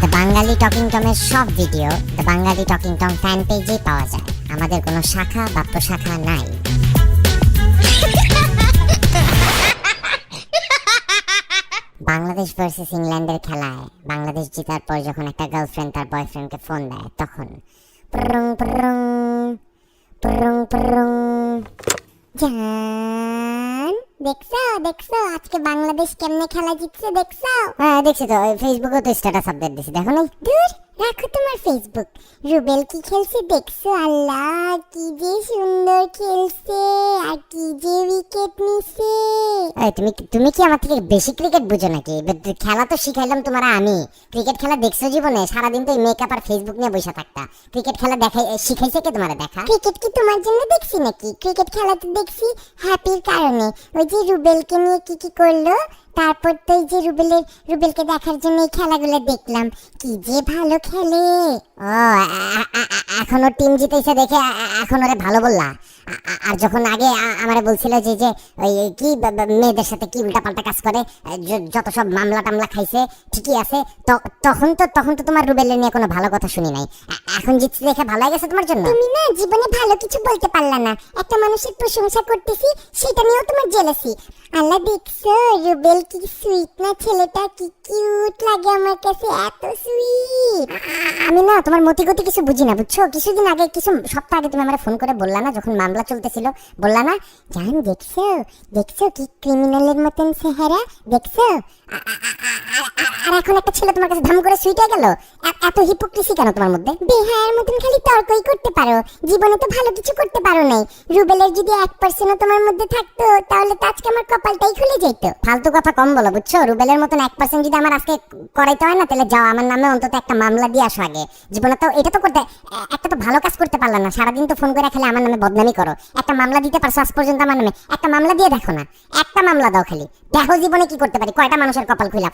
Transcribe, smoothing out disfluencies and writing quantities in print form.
The Bangali talking টমের সব ভিডিও the Bangali talking Tom fan পেজে পাওয়া যায়। আমাদের কোনো শাখা বা প্রশাখা নাই। বাংলাদেশ ভার্সেস ইংল্যান্ডের খেলায় বাংলাদেশ জেতার পর যখন একটা গার্লফ্রেন্ড তার বয়ফ্রেন্ডকে ফোন দেয়, তখন প্রং প্রং প্রং প্রং। জান দেখছো দেখছো আজকে বাংলাদেশ কেমনে খেলা জিতছে দেখছো? হ্যাঁ দেখছি তো, ফেসবুকে তো স্ট্যাটাস আপডেট দিছি, দেখো নাই? দূর রাখো তোমার ফেসবুক। রুবেল কি খেলছে দেখছো? আল্লাহ কি যে সুন্দর খেলছে, আর কি যে উইকেট নিছে। তুমি কি আমার থেকে বেশি ক্রিকেট বুঝো নাকি? খেলা তো শিখাইলাম তোমার আমি। ক্রিকেট খেলা দেখছো জীবনে? সারাদিন তো মেকআপ আর ফেসবুক নিয়ে বসে থাকতা। ক্রিকেট খেলা দেখাই শিখাইছে কে তোমার? দেখা ক্রিকেট কি তোমার জন্য দেখছি নাকি? ক্রিকেট খেলা তো দেখছি হ্যাপির কারণে। ওই যে রুবেলকে নিয়ে কি কি করলো, তারপর তো এই যে রুবেলকে দেখার জন্য এই খেলাগুলো দেখলাম। কি যে ভালো খেলে। ও এখনো টিম জিতেছে দেখে এখন ওরে ভালো বললা? আর যখন আগে আমারে বলছিল যে যে ওই কি মেয়েদের সাথে কি উল্টাপাল্টা কাজ করে, যত সব মামলা টামলা খাইছে, ঠিকই আছে, তখন তো তোমার রুবেলের নিয়ে কোনো ভালো কথা শুনি নাই। এখন জিতছে দেখে ভালো গেছে তোমার জন্য? তুমি না জীবনে ভালো কিছু বলতে পারলা না। একটা মানুষের প্রশংসা করতেছি, সেটা নিয়েও তোমার জেলাসি। আল্লাহ দেখছো রুবেল কি সুইট না ছেলেটা, কি কিউট লাগে আমার কাছে, এত সুইট। আমি না তোমার মতিগতি কিছু বুঝি না, বুঝছো? কিছুদিন আগে, কিছু সপ্তাহ আগে তুমি আমার ফোন করে বললা না, যখন মামলা চলতেছিল, বললা না জান দেখছো দেখছো কি ক্রিমিনালের মতন চেহারা দেখছো? আর এখন একটা ছেলে তোমার কাছে ধাম করে সুইট হয়ে গেল। এত হিপোক্রিসি কেন তোমার মধ্যে? বেহায়ার মতন খালি তর্কই করতে পারো, জীবনে তো ভালো কিছু করতে পারো নাই। রুবেলের যদি 1% তোমার মধ্যে থাকতো, তাহলে তো আজকে আমার কপালটাই খুলে যেত। ফালতু কথা কম বলো, বুঝছো? রুবেলের মতন 1% যদি আমার আজকে করাইতে হয় না, তাহলে যাও আমার নামে অন্তত একটা মামলা দিয়ে আসো আগে। জীবনে তো এটা তো করতে, একটা তো ভালো কাজ করতে পারলা না। সারাদিন তো ফোন করে খালি আমার নামে বদনামি করো। একটা মামলা দিতে পারছো আজ পর্যন্ত আমার নামে? একটা মামলা দিয়ে দেখো না, একটা মামলা দাও, খালি দেখো জীবনে কি করতে পারি, কয়টা মানুষের কপাল খুলে